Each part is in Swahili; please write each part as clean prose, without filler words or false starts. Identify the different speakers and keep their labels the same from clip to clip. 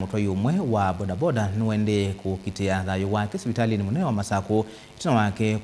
Speaker 1: Mutwayi umwe wa bodaboda nuwende kukitia thayo wake sibitali ni munene wa Masako itina wake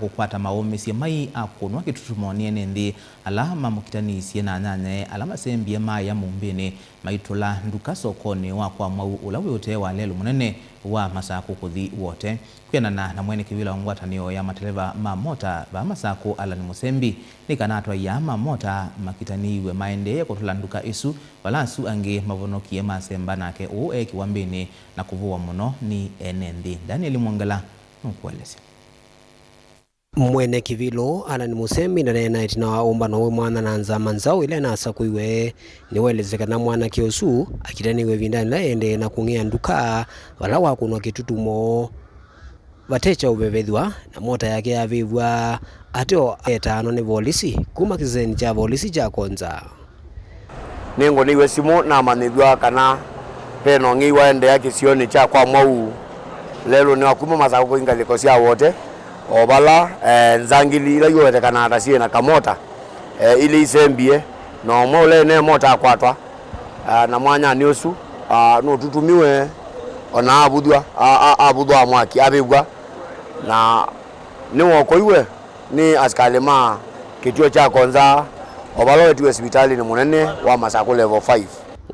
Speaker 1: kukwata maumisi mai akunwa kitutumo niene nthi alama mukitanisie na nyanye alama sembie mai ya mumbini maitula nduka sokoni wa kwa mau ulawi ute wa lelu munene wa Masako kuthi wote kwianana na mwene kiwila wa ngwatanio ya mateleva ma mota ba Masako Alan Musembi nikanatwa ya ma mota makitaniwe maende kutula nduka isu walasu ange mavonokie masemba nake uwe kiwambini na kuvuwa muno ni enendi. Daniel Mwangala nukueleza.
Speaker 2: Mwene kivilo Alan Musembi ndanena itina umba nowe mwana na nzama nzao ile nasa kuiwe niwelezekana mwana kiosu akitaniwe vindani la ende na kungea nduka wala wakunwa kitutumo vatecha ubevethwa na mota yake ya vivwa ateo etano ni volisi kuma kizeni cha volisi cha konza
Speaker 3: ningo niwe simu na manithwa kana peno ngi waende yake sioni cha kwa mau lelo ni wakuma Masako kuingaliko sia wote obala nzangili ila yote kana atasie na kamota ili isembie no mole ne mota akwatwa na mwanya niosu no tutumiwe ona abudwa mwaki abigwa na ni woko iwe ni askalema kituo cha konza obala wetu hospitali ni munene wa Masako level 5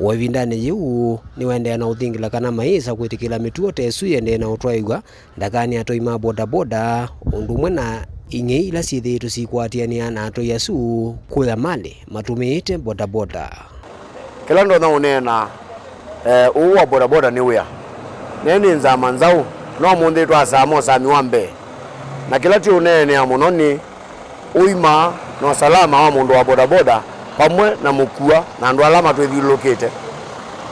Speaker 2: wavindane yiu ni wende na uthingila kana maisa kwitikila mituo tesu yende na utwaigwa ndakani atoima bodaboda undumwe na inge ila sithitu sikwatiania na atoyasu kuya mali matumite bodaboda
Speaker 3: kila ndo na unena uwa bodaboda ni wea neni nzama nzau no mundi twasamo sami wambe na kila ti unene ya munoni uima no salama wa mundu wa bodaboda pamwe na mukua na ndo alama twithilokete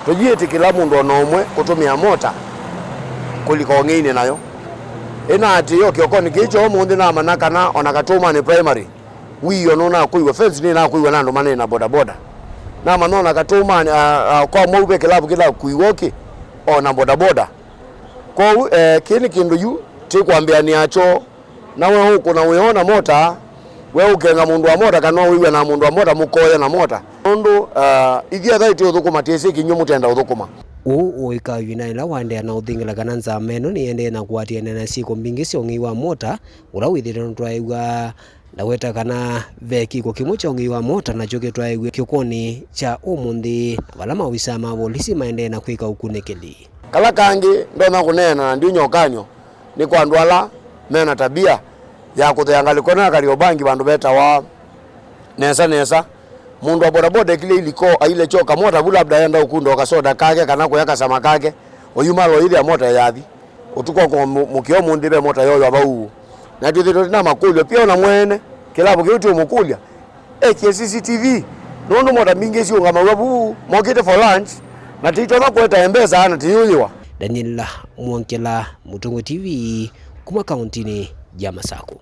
Speaker 3: tujiete kila mundu onomwe kutumia mota kuliko ngine nayo ina ati yo kiokoni kicho mundi na manaka na onakatuma ni primary wiyo nona kuiwe fence ni na kuiwe nando manene na bodaboda na manona katuma kwa mwube kila kuiwoki ona bodaboda kwa kini kindu yu tikwambia ni acho na we huko na uyeona mota we ukenga mundu wa mota kana wiwe na mundu wa mota mukoya na mota mundu ithia thaiti uthukuma tiesi kinyumu tenda uthukuma
Speaker 2: uika yinaila wande na uthingila kana nzameno ni ende na kuatiana na siko mbingi siongi wa mota ula withire ntwaiwa ndaweta kana veki ko kimucho ngi wa mota na joke twaiwe kiokoni cha umundi wala mawisa ma polisi maende na kwika ukunekeli
Speaker 3: kala kangi ndona kunena ndio nyokanyo ni kwa ndwala mena tabia ya kutoyangalikona Kariobangi bandu beta wa nesa mundu wa bodaboda kile iliko ile choka mota bula labda yenda ukundo kasoda kake kana kuyaka sama kake oyumalo ile ya mota yathi utuko kwa mukio mundibe mota yoyo abau na tuthito na makulyo pia na mwene kilabu kiuti mukulya CCTV nondo mota mingi sio ngama wabu mokite for lunch na tito na kweta embeza ana tiyuliwa.
Speaker 2: Daniel Mwangala, Mutungo TV kuma kauntini ya Masako.